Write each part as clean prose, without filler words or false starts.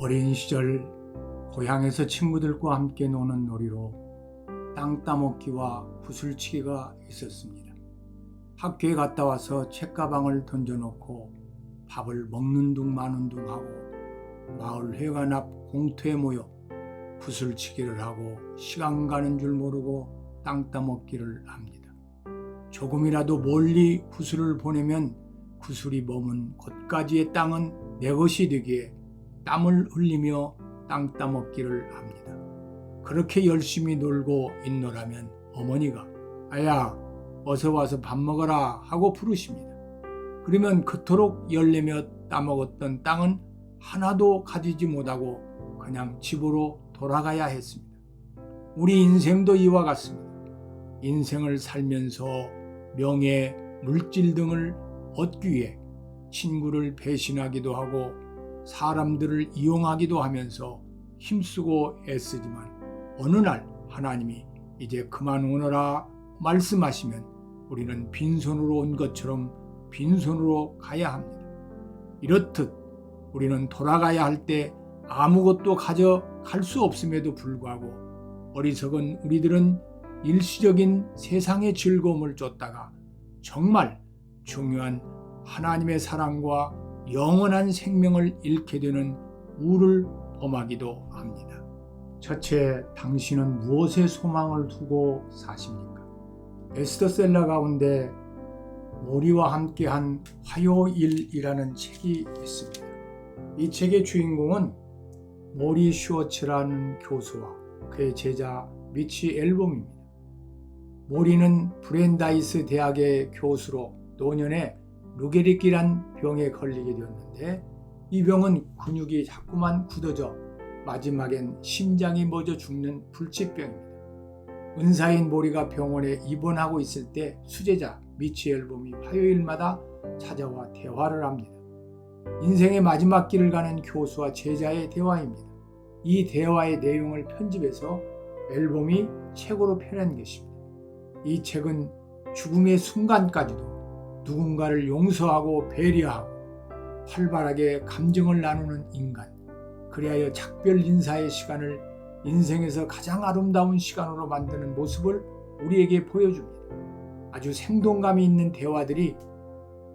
어린 시절 고향에서 친구들과 함께 노는 놀이로 땅 따먹기와 구슬치기가 있었습니다. 학교에 갔다 와서 책가방을 던져놓고 밥을 먹는 둥 마는 둥 하고 마을 회관 앞 공터에 모여 구슬치기를 하고 시간 가는 줄 모르고 땅 따먹기를 합니다. 조금이라도 멀리 구슬을 보내면 구슬이 머문 곳까지의 땅은 내 것이 되기에 땀을 흘리며 땅 따먹기를 합니다. 그렇게 열심히 놀고 있노라면 어머니가 아야 어서 와서 밥 먹어라 하고 부르십니다. 그러면 그토록 열내며 따먹었던 땅은 하나도 가지지 못하고 그냥 집으로 돌아가야 했습니다. 우리 인생도 이와 같습니다. 인생을 살면서 명예, 물질 등을 얻기 위해 친구를 배신하기도 하고 사람들을 이용하기도 하면서 힘쓰고 애쓰지만 어느 날 하나님이 이제 그만 오너라 말씀하시면 우리는 빈손으로 온 것처럼 빈손으로 가야 합니다. 이렇듯 우리는 돌아가야 할 때 아무것도 가져갈 수 없음에도 불구하고 어리석은 우리들은 일시적인 세상의 즐거움을 쫓다가 정말 중요한 하나님의 사랑과 영원한 생명을 잃게 되는 우를 범하기도 합니다. 첫째, 당신은 무엇에 소망을 두고 사십니까? 베스트셀러 가운데 모리와 함께한 화요일이라는 책이 있습니다. 이 책의 주인공은 모리 슈워츠라는 교수와 그의 제자 미치 앨범입니다. 모리는 브랜다이스 대학의 교수로 노년에 루게릭이란 병에 걸리게 되었는데 이 병은 근육이 자꾸만 굳어져 마지막엔 심장이 멎어 죽는 불치병입니다. 은사인 모리가 병원에 입원하고 있을 때 수제자 미치 앨범이 화요일마다 찾아와 대화를 합니다. 인생의 마지막 길을 가는 교수와 제자의 대화입니다. 이 대화의 내용을 편집해서 앨범이 책으로 펴낸 것입니다. 이 책은 죽음의 순간까지도 누군가를 용서하고 배려하고 활발하게 감정을 나누는 인간, 그리하여 작별 인사의 시간을 인생에서 가장 아름다운 시간으로 만드는 모습을 우리에게 보여줍니다. 아주 생동감이 있는 대화들이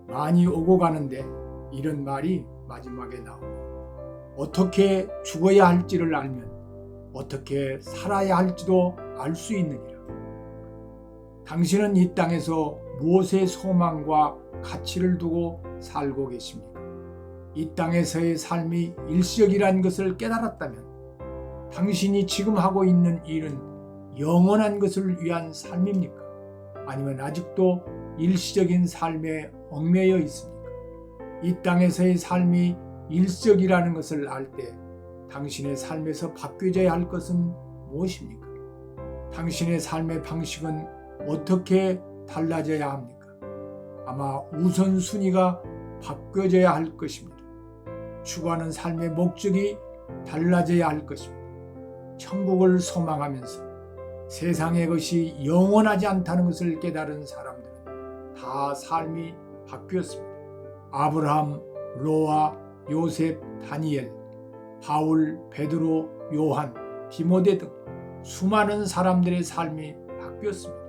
많이 오고 가는데 이런 말이 마지막에 나옵니다. 어떻게 죽어야 할지를 알면 어떻게 살아야 할지도 알 수 있느니라. 당신은 이 땅에서 무엇의 소망과 가치를 두고 살고 계십니까? 이 땅에서의 삶이 일시적이라는 것을 깨달았다면 당신이 지금 하고 있는 일은 영원한 것을 위한 삶입니까? 아니면 아직도 일시적인 삶에 얽매여 있습니까? 이 땅에서의 삶이 일시적이라는 것을 알 때 당신의 삶에서 바뀌어져야 할 것은 무엇입니까? 당신의 삶의 방식은 어떻게 달라져야 합니까? 아마 우선순위가 바뀌어져야 할 것입니다. 추구하는 삶의 목적이 달라져야 할 것입니다. 천국을 소망하면서 세상의 것이 영원하지 않다는 것을 깨달은 사람들은 다 삶이 바뀌었습니다. 아브라함, 노아, 요셉, 다니엘, 바울, 베드로, 요한, 디모데 등 수많은 사람들의 삶이 바뀌었습니다.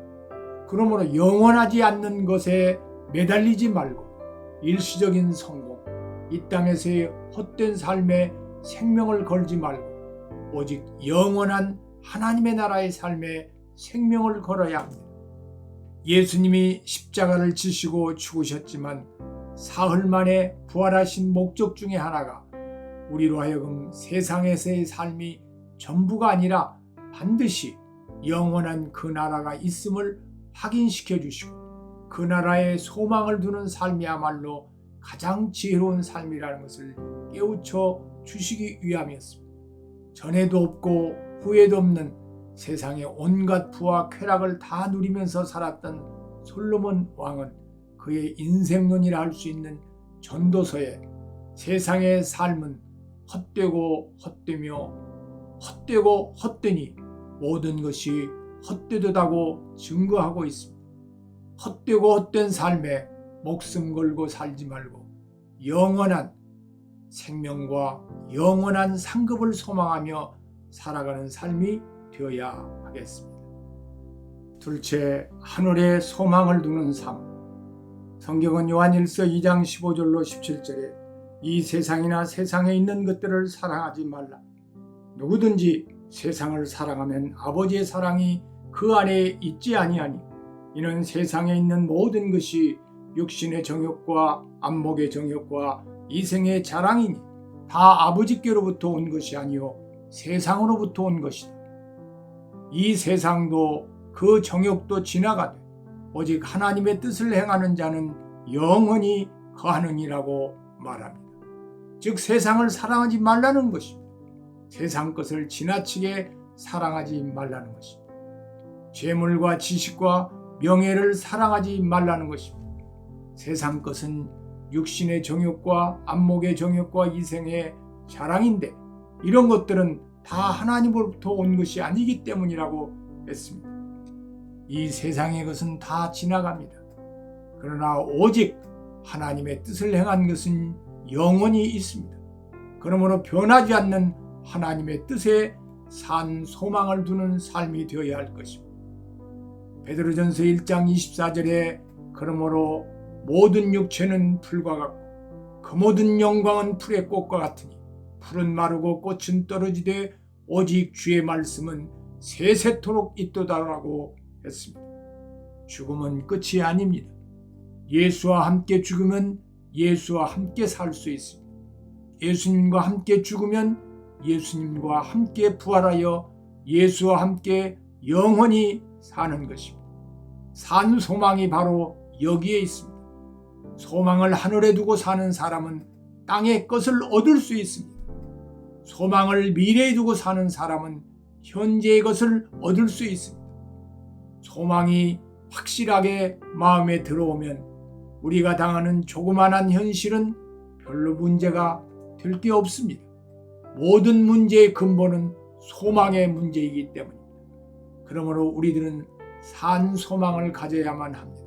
그러므로 영원하지 않는 것에 매달리지 말고 일시적인 성공, 이 땅에서의 헛된 삶에 생명을 걸지 말고 오직 영원한 하나님의 나라의 삶에 생명을 걸어야 합니다. 예수님이 십자가를 지시고 죽으셨지만 사흘 만에 부활하신 목적 중에 하나가 우리로 하여금 세상에서의 삶이 전부가 아니라 반드시 영원한 그 나라가 있음을 확인시켜 주시고 그 나라에 소망을 두는 삶이야말로 가장 지혜로운 삶이라는 것을 깨우쳐 주시기 위함이었습니다. 전에도 없고 후에도 없는 세상의 온갖 부와 쾌락을 다 누리면서 살았던 솔로몬 왕은 그의 인생론이라 할 수 있는 전도서에 세상의 삶은 헛되고 헛되며 헛되고 헛되니 모든 것이 헛되도다고 증거하고 있습니다. 헛되고 헛된 삶에 목숨 걸고 살지 말고 영원한 생명과 영원한 상급을 소망하며 살아가는 삶이 되어야 하겠습니다. 둘째, 하늘에 소망을 두는 삶. 성경은 요한일서 2장 15절로 17절에 이 세상이나 세상에 있는 것들을 사랑하지 말라. 누구든지 세상을 사랑하면 아버지의 사랑이 그 안에 있지 아니하니 이는 세상에 있는 모든 것이 육신의 정욕과 안목의 정욕과 이생의 자랑이니 다 아버지께로부터 온 것이 아니요 세상으로부터 온 것이다. 이 세상도 그 정욕도 지나가되 오직 하나님의 뜻을 행하는 자는 영원히 거하느니라고 말합니다. 즉 세상을 사랑하지 말라는 것입니다. 세상 것을 지나치게 사랑하지 말라는 것입니다. 재물과 지식과 명예를 사랑하지 말라는 것입니다. 세상 것은 육신의 정욕과 안목의 정욕과 이생의 자랑인데 이런 것들은 다 하나님으로부터 온 것이 아니기 때문이라고 했습니다. 이 세상의 것은 다 지나갑니다. 그러나 오직 하나님의 뜻을 행한 것은 영원히 있습니다. 그러므로 변하지 않는 하나님의 뜻에 산 소망을 두는 삶이 되어야 할 것입니다. 베드로전서 1장 24절에 그러므로 모든 육체는 풀과 같고 그 모든 영광은 풀의 꽃과 같으니 풀은 마르고 꽃은 떨어지되 오직 주의 말씀은 세세토록 있도다라고 했습니다. 죽음은 끝이 아닙니다. 예수와 함께 죽으면 예수와 함께 살 수 있습니다. 예수님과 함께 죽으면 예수님과 함께 부활하여 예수와 함께 영원히 사는 것입니다. 산 소망이 바로 여기에 있습니다. 소망을 하늘에 두고 사는 사람은 땅의 것을 얻을 수 있습니다. 소망을 미래에 두고 사는 사람은 현재의 것을 얻을 수 있습니다. 소망이 확실하게 마음에 들어오면 우리가 당하는 조그만한 현실은 별로 문제가 될 게 없습니다. 모든 문제의 근본은 소망의 문제이기 때문입니다. 그러므로 우리들은 산 소망을 가져야만 합니다.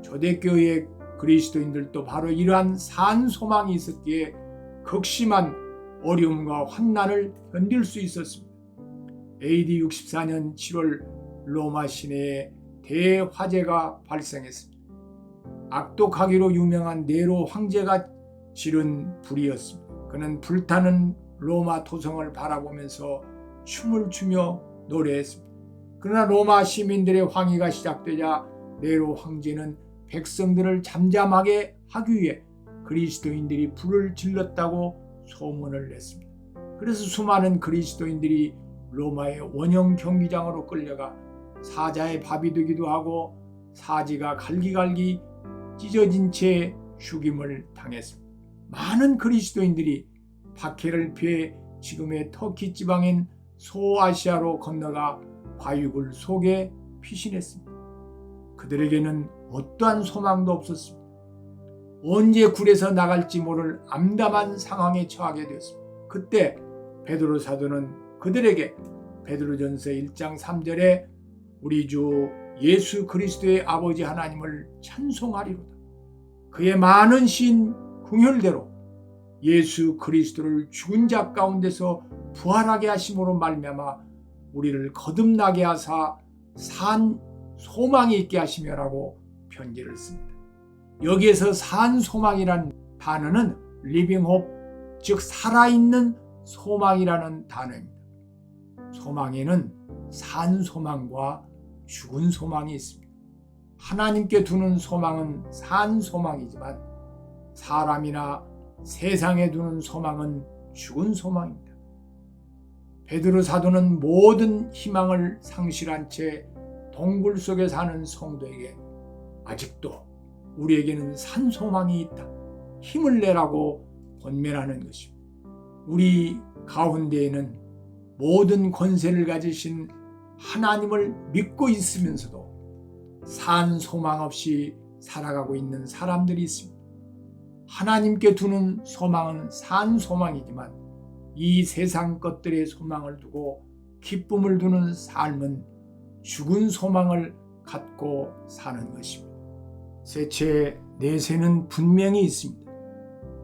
초대교회 그리스도인들도 바로 이러한 산 소망이 있었기에 극심한 어려움과 환난을 견딜 수 있었습니다. AD 64년 7월 로마 시내에 대화재가 발생했습니다. 악독하기로 유명한 네로 황제가 지른 불이었습니다. 그는 불타는 로마 토성을 바라보면서 춤을 추며 노래했습니다. 그러나 로마 시민들의 항의가 시작되자 네로 황제는 백성들을 잠잠하게 하기 위해 그리스도인들이 불을 질렀다고 소문을 냈습니다. 그래서 수많은 그리스도인들이 로마의 원형 경기장으로 끌려가 사자의 밥이 되기도 하고 사지가 갈기갈기 찢어진 채 죽임을 당했습니다. 많은 그리스도인들이 박해를 피해 지금의 터키 지방인 소아시아로 건너가 과육을 속에 피신했습니다. 그들에게는 어떠한 소망도 없었습니다. 언제 굴에서 나갈지 모를 암담한 상황에 처하게 되었습니다. 그때 베드로 사도는 그들에게 베드로전서 1장 3절에 우리 주 예수 그리스도의 아버지 하나님을 찬송하리로다. 그의 많은 신 궁혈대로 예수 그리스도를 죽은 자 가운데서 부활하게 하심으로 말미암아 우리를 거듭나게 하사 산 소망이 있게 하시며라고 편지를 씁니다. 여기에서 산 소망이란 단어는 리빙 홉, 즉 살아있는 소망이라는 단어입니다. 소망에는 산 소망과 죽은 소망이 있습니다. 하나님께 두는 소망은 산 소망이지만 사람이나 세상에 두는 소망은 죽은 소망입니다. 베드로 사도는 모든 희망을 상실한 채 동굴 속에 사는 성도에게 아직도 우리에게는 산 소망이 있다, 힘을 내라고 권면하는 것입니다. 우리 가운데에는 모든 권세를 가지신 하나님을 믿고 있으면서도 산 소망 없이 살아가고 있는 사람들이 있습니다. 하나님께 두는 소망은 산 소망이지만 이 세상 것들의 소망을 두고 기쁨을 두는 삶은 죽은 소망을 갖고 사는 것입니다. 셋째, 내세는 분명히 있습니다.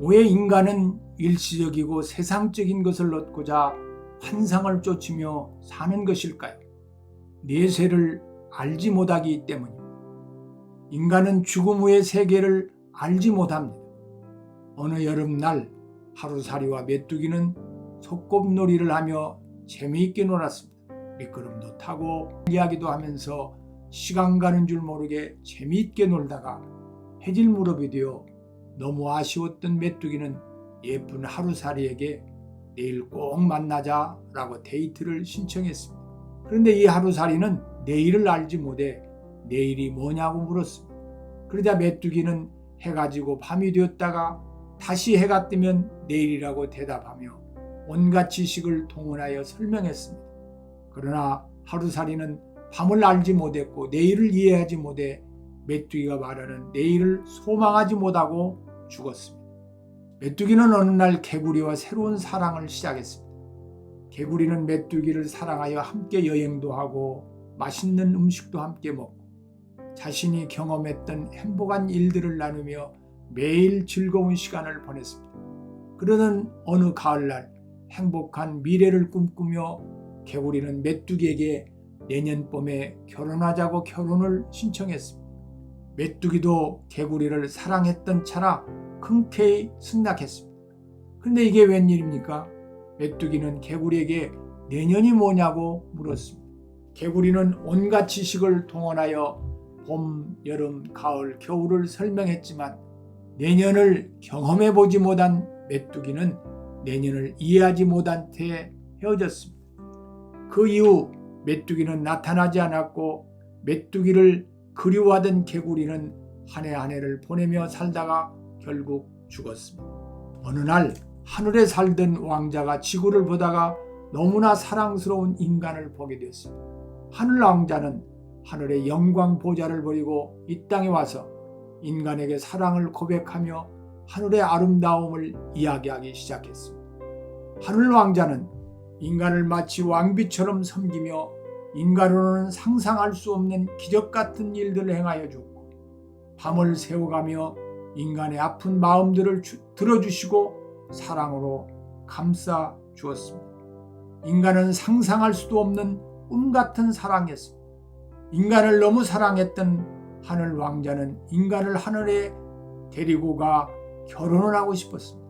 왜 인간은 일시적이고 세상적인 것을 얻고자 환상을 쫓으며 사는 것일까요? 내세를 알지 못하기 때문입니다. 인간은 죽음 후의 세계를 알지 못합니다. 어느 여름날 하루살이와 메뚜기는 소꿉놀이를 하며 재미있게 놀았습니다. 미끄럼도 타고 이야기도 하면서 시간 가는 줄 모르게 재미있게 놀다가 해질 무렵이 되어 너무 아쉬웠던 메뚜기는 예쁜 하루살이에게 내일 꼭 만나자라고 데이트를 신청했습니다. 그런데 이 하루살이는 내일을 알지 못해 내일이 뭐냐고 물었습니다. 그러자 메뚜기는 해가 지고 밤이 되었다가 다시 해가 뜨면 내일이라고 대답하며 온갖 지식을 동원하여 설명했습니다. 그러나 하루살이는 밤을 알지 못했고 내일을 이해하지 못해 메뚜기가 말하는 내일을 소망하지 못하고 죽었습니다. 메뚜기는 어느 날 개구리와 새로운 사랑을 시작했습니다. 개구리는 메뚜기를 사랑하여 함께 여행도 하고 맛있는 음식도 함께 먹고 자신이 경험했던 행복한 일들을 나누며 매일 즐거운 시간을 보냈습니다. 그러는 어느 가을날 행복한 미래를 꿈꾸며 개구리는 메뚜기에게 내년 봄에 결혼하자고 결혼을 신청했습니다. 메뚜기도 개구리를 사랑했던 차라 흔쾌히 승낙했습니다. 그런데 이게 웬일입니까? 메뚜기는 개구리에게 내년이 뭐냐고 물었습니다. 개구리는 온갖 지식을 동원하여 봄, 여름, 가을, 겨울을 설명했지만 내년을 경험해보지 못한 메뚜기는 내년을 이해하지 못한 채 헤어졌습니다. 그 이후 메뚜기는 나타나지 않았고 메뚜기를 그리워하던 개구리는 한 해 한 해를 보내며 살다가 결국 죽었습니다. 어느 날 하늘에 살던 왕자가 지구를 보다가 너무나 사랑스러운 인간을 보게 되었습니다. 하늘 왕자는 하늘의 영광 보좌를 버리고 이 땅에 와서 인간에게 사랑을 고백하며 하늘의 아름다움을 이야기하기 시작했습니다. 하늘 왕자는 인간을 마치 왕비처럼 섬기며 인간으로는 상상할 수 없는 기적 같은 일들을 행하여 주고 밤을 새워가며 인간의 아픈 마음들을 들어주시고 사랑으로 감싸 주었습니다. 인간은 상상할 수도 없는 꿈 같은 사랑이었습니다. 인간을 너무 사랑했던 하늘 왕자는 인간을 하늘에 데리고 가 결혼을 하고 싶었습니다.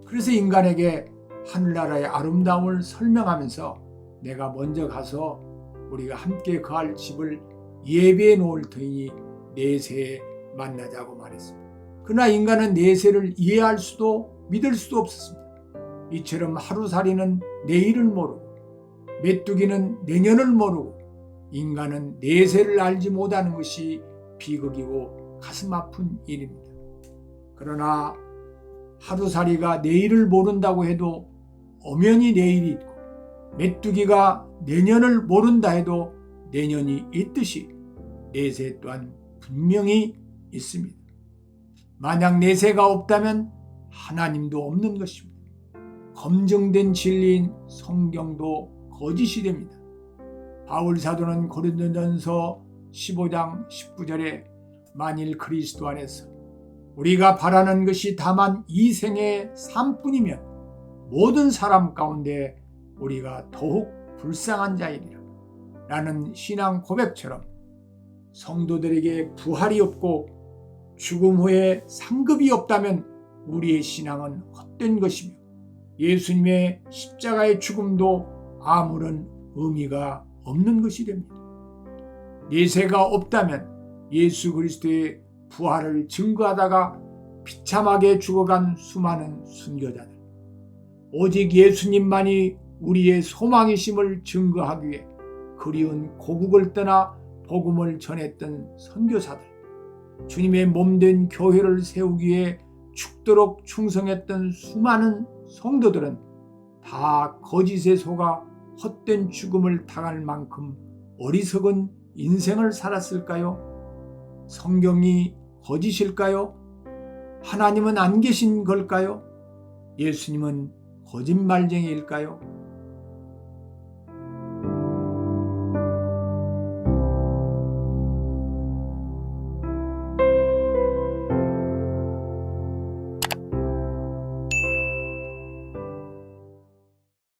그래서 인간에게 하늘나라의 아름다움을 설명하면서 내가 먼저 가서 우리가 함께 거할 집을 예비해 놓을 터이니 내세에 만나자고 말했습니다. 그러나 인간은 내세를 이해할 수도 믿을 수도 없었습니다. 이처럼 하루살이는 내일을 모르고 메뚜기는 내년을 모르고 인간은 내세를 알지 못하는 것이 비극이고 가슴 아픈 일입니다. 그러나 하루살이가 내일을 모른다고 해도 엄연히 내일이 있고 메뚜기가 내년을 모른다 해도 내년이 있듯이 내세 또한 분명히 있습니다. 만약 내세가 없다면 하나님도 없는 것입니다. 검증된 진리인 성경도 거짓이 됩니다. 바울 사도는 고린도전서 15장 19절에 만일 그리스도 안에서 우리가 바라는 것이 다만 이 생의 삶뿐이면 모든 사람 가운데 우리가 더욱 불쌍한 자이리라 라는 신앙 고백처럼 성도들에게 부활이 없고 죽음 후에 상급이 없다면 우리의 신앙은 헛된 것이며 예수님의 십자가의 죽음도 아무런 의미가 없는 것이 됩니다. 내세가 없다면 예수 그리스도의 부활을 증거하다가 비참하게 죽어간 수많은 순교자들, 오직 예수님만이 우리의 소망이심을 증거하기 위해 그리운 고국을 떠나 복음을 전했던 선교사들, 주님의 몸된 교회를 세우기 위해 죽도록 충성했던 수많은 성도들은 다 거짓에 속아 헛된 죽음을 당할 만큼 어리석은 인생을 살았을까요? 성경이 거짓일까요? 하나님은 안 계신 걸까요? 예수님은 거짓말쟁이일까요?